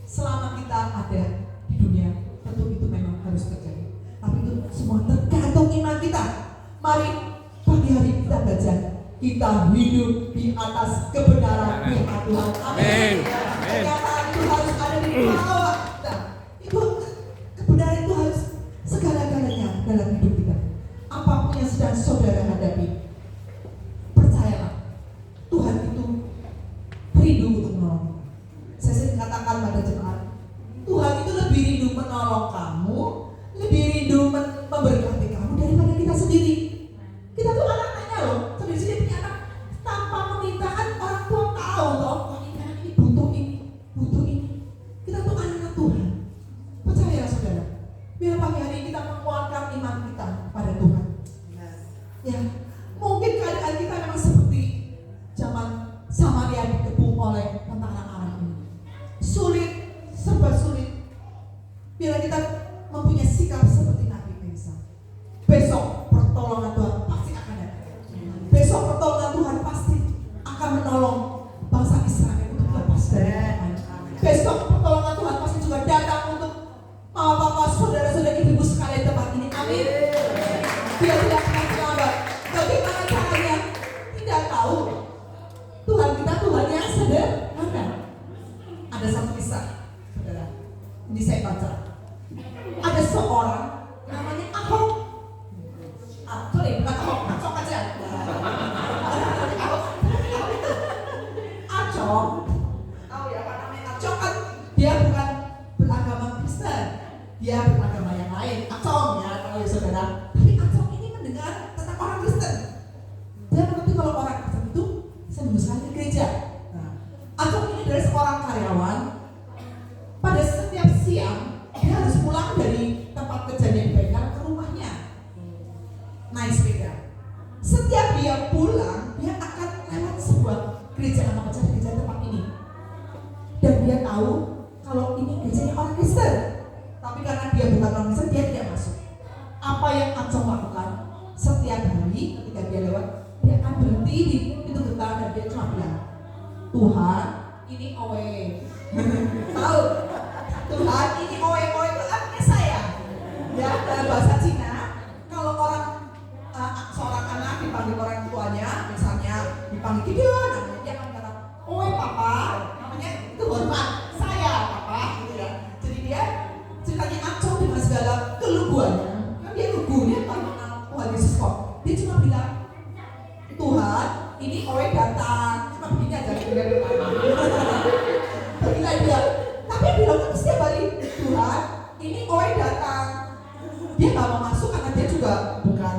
Selama kita ada di dunia, tentu itu memang harus terjadi. Tapi itu semua tergantung iman kita. Mari pagi hari kita belajar. Kita hidup di atas kebenaran firman Tuhan. Amin. Kenyataan itu harus ada di bawah kita. Itu kebenaran itu harus segala-galanya dalam hidup kita. Apapun yang sedang saudara hadapi, percayalah Tuhan itu tahu toh, oh ini butuh ini, butuh ini. Kita tuh anak Tuhan. Percaya saudara. Biar pagi hari kita menguatkan iman kita pada Tuhan. Ya, mungkin keadaan kita memang seperti zaman Samaria dikepung oleh tentara Aram ini. Sulit, serba sulit. Biar kita mempunyai sikap seperti Nabi Musa. Besok pertolongan Tuhan pasti akan datang. Besok pertolongan Tuhan pasti akan menolong bangsa Israel untuk lepas dari Tuhan. Besok pertolongan Tuhan pasti juga datang untuk mama papa saudara-saudara ibu sekalian tempat ini. Amin. Dia tidak akan terlambat. Bagaimana caranya? Tidak tahu. Tuhan kita Tuhan yang sederhana. Ada satu kisah, saudara. Ini saya baca. Ada seorang namanya Ahok. Sorry, bukan Ahok, Acok aja. Acok. Tahu ya apa namanya Acok kan? Dia bukan beragama Kristen. Dia beragama yang lain. Acok ya, kalau ya saudara. Tapi Acok ini mendengar tentang orang Kristen. Dia mengerti kalau orang Kristen itu seminggu sekali ke gereja. Nah, Acok ini dari seorang karyawan. Pada setiap siang dia harus pulang dari tempat kerjanya di bengkel ke rumahnya naik sepeda. Setiap dia pulang, dia akan lewat sebuah gereja nama kecil, gereja tempat ini. Dan dia tahu kalau ini gerejanya orang Kristen. Tapi karena dia bukan orang Kristen, dia tidak masuk. Apa yang Acok lakukan? Setiap hari ketika dia lewat, dia akan berhenti di pintu gerbang dan dia cuma bilang, Tuhan, ini owe. Tahu? Tuhan, ini owe itu artinya saya. Ya, dalam bahasa Cina, kalau seorang anak dipanggil orang tuanya, misalnya dipanggil Gideon, namanya dia akan kata, owe papa, namanya itu hormat, saya papa, gitu ya. Jadi dia ceritanya Acok dengan segala keluguannya, kan dia lugu, dia tak mengenal Tuhan Yesus kok. Dia cuma bilang, Tuhan, ini owe datang, cuma begini aja, begini aja. Tapi dia bilang setiap hari, Tuhan, ini owe datang. Dia gak mau masuk karena dia juga bukan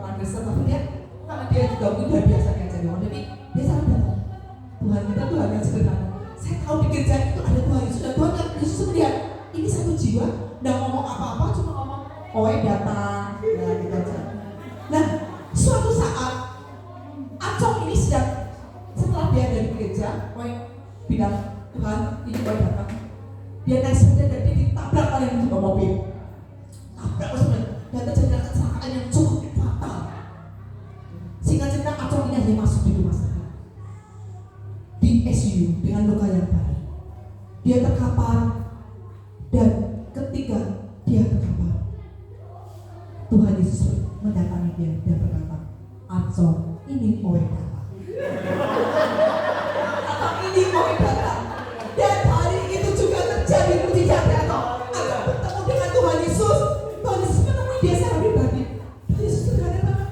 orang Kristen, tapi dia karena dia juga udah biasa jadi orang, jadi dia selalu datang. Tuhan kita Tuhan yang sederhana. Saya tahu di gereja itu ada Tuhan Yesus, dan Tuhan yang Yesus melihat ini satu jiwa, nggak ngomong apa-apa, cuma ngomong owe datang, ya gitu aja. Nah, suatu saat Acok ini setelah dia dari gereja, owe bilang, Tuhan ini owe datang. Dia naik sepeda dan dia ditabrak oleh yang juga mobil. Tabrak sebenarnya dan terjadi kecelakaan yang cukup fatal. Singkat cerita Acok ini hanya masuk di rumah sakit di ICU dengan luka yang parah. Dia terkapar dan ketika dia terkapar, Tuhan Yesus mendatangi dia dan berkata, Acok ini owe datang. Acok ini owe datang. Dan hari itu juga terjadi mujizat Acok. Acok bertemu dengan Tuhan Yesus. Tuhan Yesus menemui dia secara pribadi. Tuhan Yesus sederhana banget.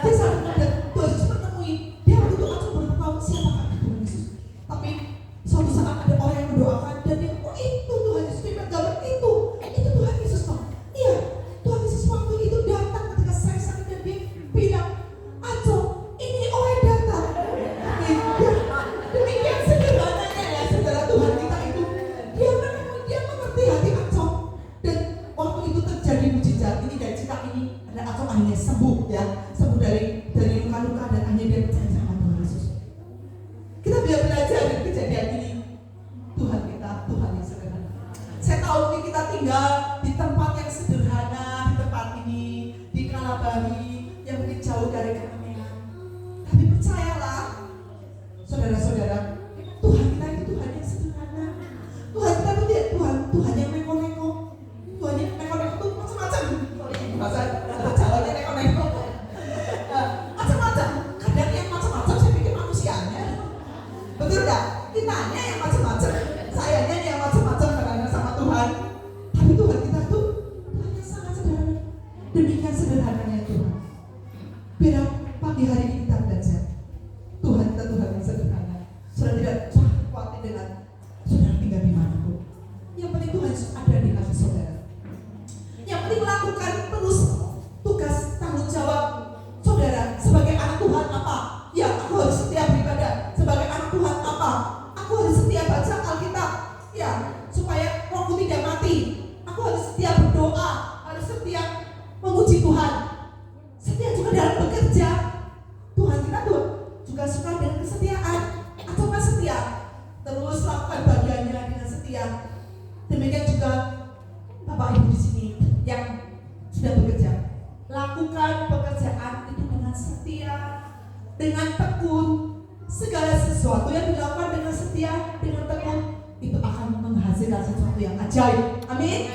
Dia sangat mudah. Tuhan Yesus menemui dia waktu itu Acok bertahu siapakah Tuhan Yesus. Tapi suatu saat ada orang yang mendoakan dan dia, oh itu Tuhan Yesus, dia gambar itu Tuhan Yesus kok. Iya, Tuhan Yesus waktu itu datang ketika saya sakit dan dia bilang, Acok ini owe datang. Demikian sederhananya ya saudara Tuhan kita itu. Dia mengerti hati Acok. Dan waktu itu terjadi mujizat ini dari cerita ini. Dan Acok akhirnya sembuh ya. Sembuh dari luka-luka dan akhirnya dia percaya sama Tuhan Yesus. Kita bisa belajar dari kejadian ini. Tuhan kita, Tuhan yang sederhana. Saya tahu mungkin kita tinggal di tempat yang sederhana, di tempat ini, di Kalabari, yang mungkin jauh dari keramaian. Tapi percayalah, saudara-saudara, Tuhan kita itu Tuhan yang sederhana. Tuhan kita itu Tuhan yang neko-neko. Tuhan yang neko-neko itu macam-macam. Bahasa Jawanya neko-neko. Macam-macam. Kadang yang macam-macam saya pikir manusianya. Betul enggak? Kitanya yang macam-macam. Sayanya yang macam-macam karena sama Tuhan. Tapi Tuhan kita itu Tuhan yang sangat sederhana. Demikian sederhananya Tuhan. Biar pagi hari ini kita belajar. Tuhan kita Tuhan yang sederhana. Sudah tidak khawatir dengan saudara tinggal di mana pun. Yang penting Tuhan Yesus ada di hati saudara. Yang penting melakukan terus tugas tanggung jawab saudara sebagai anak Tuhan apa? Ya, aku harus setiap beribadah. Sebagai anak Tuhan apa? baca Alkitab, ya, supaya rohku tidak mati. Aku harus setia berdoa, harus setia memuji Tuhan, setia juga dalam bekerja. Tuhan kita tuh juga suka dengan kesetiaan. Atau kan setia, terus lakukan bagiannya dengan setia. Demikian juga Bapak Ibu di sini yang sudah bekerja, lakukan pekerjaan itu dengan setia, dengan tekun. Segala sesuatu yang dilakukan dengan setia, dengan tekun, itu akan menghasilkan sesuatu yang ajaib. Amin.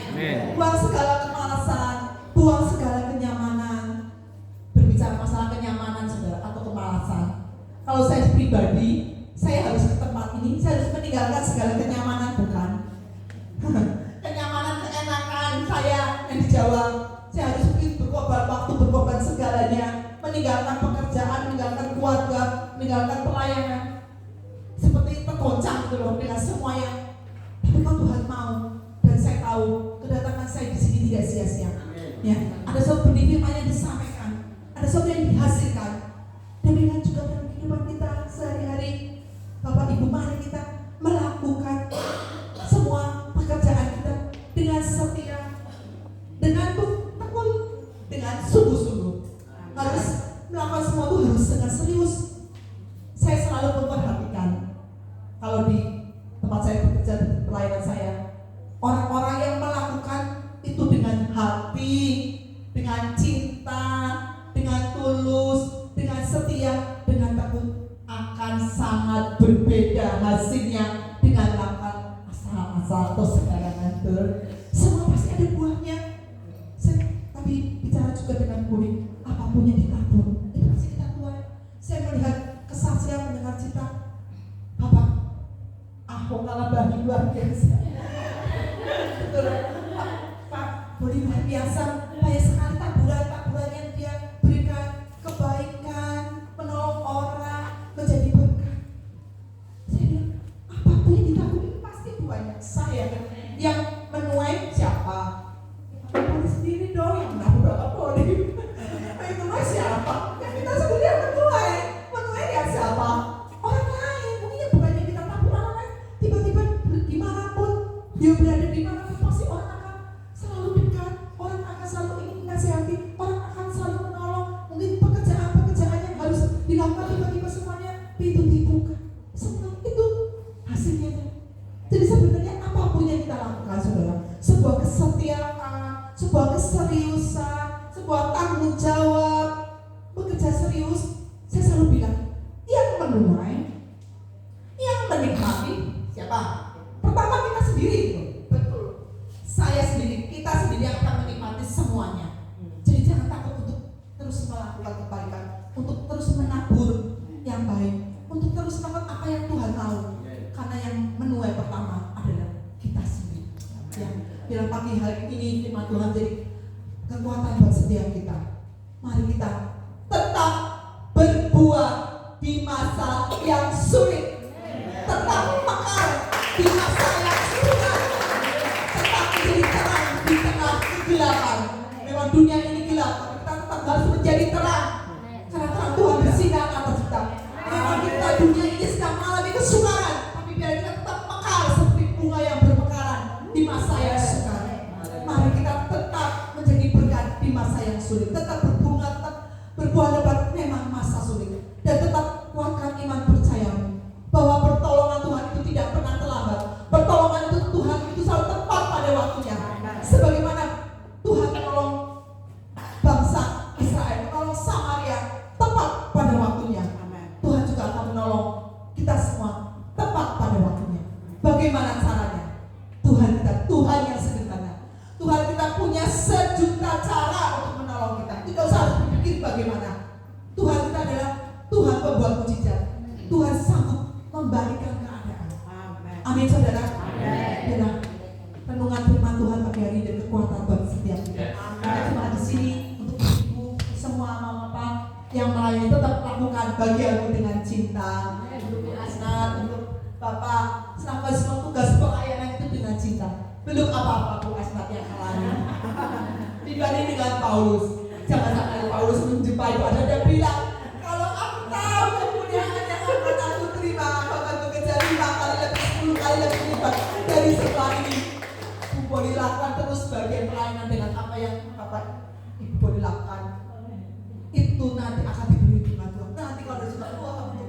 Buang segala kemalasan, buang segala kenyamanan. Berbicara masalah kenyamanan, saudara, atau kemalasan. Kalau saya pribadi, saya harus ke tempat ini, saya harus meninggalkan segala kenyamanan, bukan? Kenyamanan, keenakan saya yang di Jawa, saya harus berkorban waktu, berkorban segalanya, meninggalkan pekerjaan, meninggalkan keluarga, meninggalkan pelayanan, seperti tergoncang gitu loh dengan semuanya. Tapi kalau Tuhan mau, dan saya tahu kedatangan saya di sini tidak sia-sia. Ya, ada suatu benih firman yang disampaikan, ada sesuatu yang dihasilkan. Demikian juga dalam kehidupan kita sehari-hari. Bapak Ibu, mari kita melakukan semua pekerjaan kita dengan setia, dengan tekun, dengan sungguh-sungguh. Harus melakukan semua itu harus dengan serius. Saya selalu memperhatikan kalau di tempat saya bekerja, di pelayanan saya, orang-orang yang melakukan itu dengan hati, dengan cinta, dengan tulus, dengan setia, dengan tekun, akan sangat berbeda hasilnya dengan melakukan asal-asal atau sembarangan. Semua pasti ada buahnya. Tapi bicara juga dengan kulit, apapun yang ditabur itu pasti kita tuai. Saya melihat kesaksian mendengar cerita Bapak Ahok Kalabani luar biasa. Betul, Pak Bodi luar biasa. Banyak sekali taburan yang dia berikan, kebaikan, menolong orang, menjadi berkat. Saya bilang, apapun yang ditabur itu pasti banyak. Saya yang menuai siapa? Poli sendiri dong yang menabur Bapak Poli. Yang menuai siapa? Yang kita sendiri yang menuai. Menuai ya siapa? Orang lain. Mungkin bukan yang kita tabur orang lain. Tiba-tiba dimanapun dia berada, dimanapun pasti orang akan selalu dekat. Orang akan selalu ingin menasihati. Orang akan selalu menolong. Mungkin pekerjaan-pekerjaan yang harus dilakukan tiba-tiba semuanya pintu dibuka. Semua itu hasilnya. Jadi sebenarnya apapun yang kita lakukan, saudara, sebuah kesetiaan, sebuah keseriusan, sebuah tanggung jawab, bekerja serius. Saya selalu bilang, yang menuai, yang menikmati siapa? Pertama kita sendiri, betul. Saya sendiri, kita sendiri yang akan menikmati semuanya. Jadi jangan takut untuk terus melakukan kebaikan, untuk terus menabur yang baik, untuk terus melakukan apa yang Tuhan mau. Karena yang menuai pertama adalah kita sendiri. Ya, bilang pagi hari ini firman Tuhan jadi kekuatan buat setiap kita. Mari kita tetap berbuah di masa yang sulit, tetap mekar di masa yang sulit, tetap menjadi terang di tengah kegelapan. Memang dunia ini gelap, tapi kita tetap harus menjadi terang, karena terang Tuhan bersinar atas kita. Memang kita dunia ini sedang mengalami kesukaran, tapi biar kita tetap mekar seperti bunga yang bermekaran di masa yang sukar. Mari kita tetap menjadi berkat di masa yang sulit, tetap berbunga, tetap berbuah lebat memang masa sulit, dan tetap kuatkan iman percayamu bahwa pertolongan Tuhan itu tidak pernah terlambat. Pertolongan itu Tuhan itu selalu tepat pada waktunya. Sebagaimana Tuhan menolong bangsa Israel, menolong Samaria tepat pada waktunya. Tuhan juga akan menolong kita semua tepat pada waktunya. Bagaimana caranya? Tuhan kita, Tuhan yang sederhana. Tuhan kita punya sejuta cara untuk menolong kita. Tidak usah harus berpikir bagaimana. Tuhan kita adalah Tuhan pembuat mujizat. Tuhan sanggup membalikkan keadaan. Amin, saudara. Amin. Renungan firman Tuhan pagi hari dan kekuatan buat setiap kita. Kita cuma di sini untuk ibu semua mama yang melayani, tetap lakukan bagianmu dengan cinta. Untuk Bu Asnat, untuk Bapak, selakukan semua tugas pelayanan itu dengan cinta. Belum apa-apa Bu Asnat yang alami. Dibanding dengan Paulus. Jangan sampai Paulus menjumpai Tuhan dan bilang, kalau aku tahu kemuliaan yang akan aku terima, aku akan bekerja 5 kali lebih, 10 kali saya yang terlibat dari semua ini. Ibu boleh lakukan terus bagian pelayanan dengan apa yang Bapak Ibu boleh lakukan. Itu nanti akan diberi firman Tuhan. Nanti kalau sudah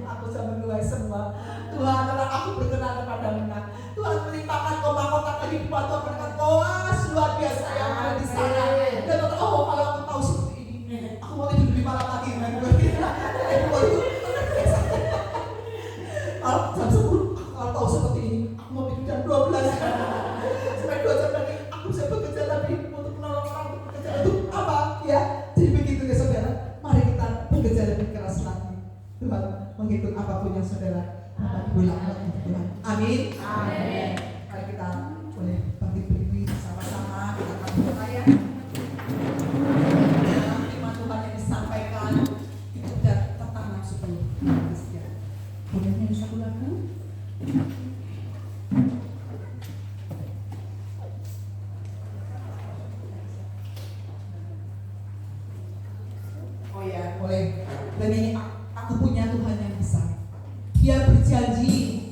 aku sudah menuai semua. Tuhan, kalau aku berkenan kepadamu, Tuhan melimpahkan kota kehidupan Tuhan berkat koas luar biasa yang ada di sana. Dan kalau aku tahu seperti ini, aku mau tidur di malam lagi. Kalau jam 10, kalau tahu seperti ini, aku mau tidur jam 12. Sampai 2 jam lagi, aku bisa bekerja lagi untuk menolong orang bekerja untuk apa? Ya, jadi begitu ya saudara. Mari kita bekerja lebih keras lagi. Tuhan menghitung apapun yang saudara lakukan untuk Tuhan. Amin. Amin. Mari kita boleh berdiri sama-sama, kita akan mulai ya. Dalam firman Tuhan yang disampaikan itu tertanam 10 Kristian. Boleh nyanyi satu lagu? Oh ya, boleh. Dan ini aku punya Tuhan yang besar. Dia berjanji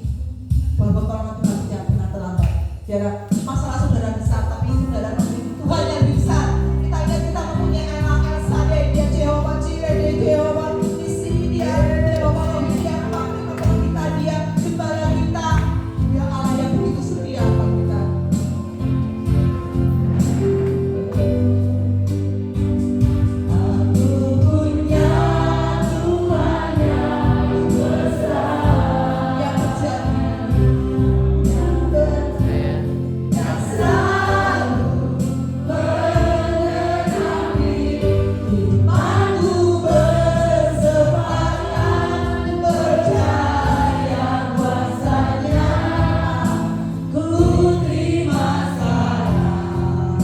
bahwa pertolongan Tuhan tidak pernah terlambat. Biar masalah saudara besar, tapi saudara memiliki Tuhan yang besar. Kita ingat kita mempunyai El Shaddai, dia Jehovah Jireh, dia Jehovah Nissi, dia Jehovah Rohi, dia Pemimpin kita, dia Gembala kita, dia Allah yang begitu setia bagi kita. Aku punya Tuhan yang besar, yang berjanji, yang selalu menerangi hidupku, bersepakat percaya kuasanya. Ku terima sekarang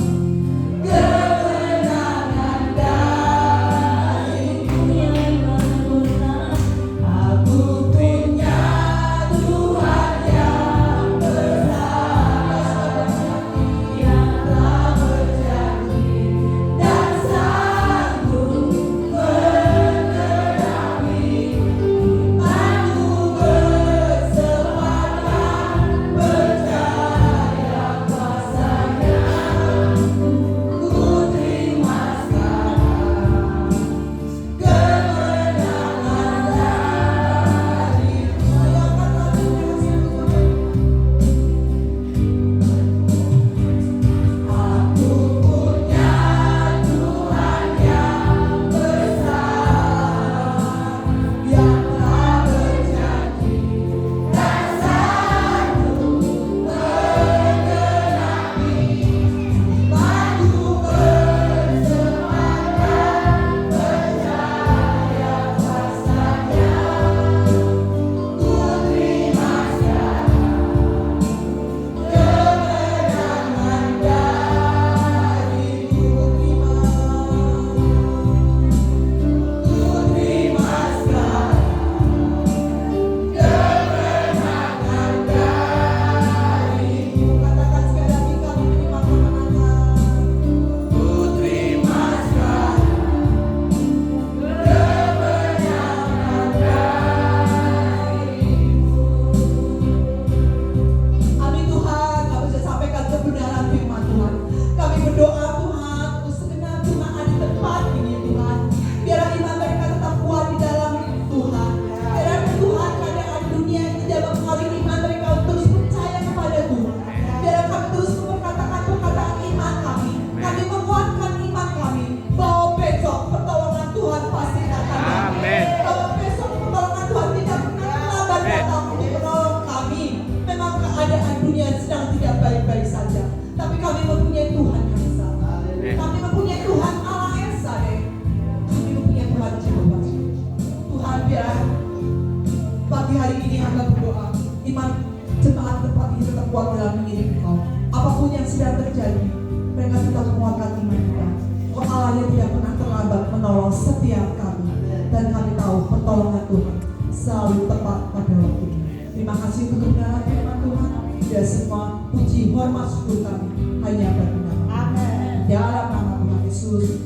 kemenangan darimu yang sempurna. Aku punya Tuhan yang besar, yang telah berjanji dan sanggup menerangi hidupku, bersepakat percaya kuasanya. Ku terima sekarang kemenangan darimu. Aku punya Tuhan yang besar, yang telah berjanji dan sanggup menerangi hidupku, bersepakat percaya kuasanya. Ku terima sekarang kemenangan darimu. Ku terima sekarang kemenangan darimu. Katakan sekali lagi, kami terima kemenangan. Ku terima sekarang kemenangan darimu. Amin Tuhan, kami bisa sampaikan kebenaran firman Tuhan. Kami berdoa Tuhan, untuk segenap jemaat di tempat ini Tuhan. Biar iman mereka tetap kuat di dalam Tuhan. Biar Tuhan keadaan dunia ini tidak mempengaruhi iman mereka untuk terus percaya kepada Tuhan. Biar kami terus memperkatakan perkataan iman kami. Kami menguatkan iman kami bahwa besok pertolongan Tuhan pasti datang. Amin. Bahwa besok pertolongan Tuhan tidak pernah terlambat datang untuk menolong kami. Memang keadaan dunia sedang tidak baik-baik saja, tapi kami mempunyai Tuhan yang besar. Kami mempunyai Tuhan Allah El Shaddai. Kami mempunyai Tuhan Jehovah Jireh. Tuhan, biar pagi hari ini hamba berdoa, iman jemaat tempat ini tetap kuat dalam mengiring Engkau. Apapun yang sedang terjadi, mereka tetap menguatkan iman kita. Bahwa Allah yang tidak pernah terlambat menolong setiap kami, dan kami tahu pertolongan Tuhan selalu tepat pada waktunya. Terima kasih untuk kebenaran firman Tuhan. Ya, semua puji, hormat, syukur kami hanya bagi nama. Amin. Dalam nama Tuhan Yesus.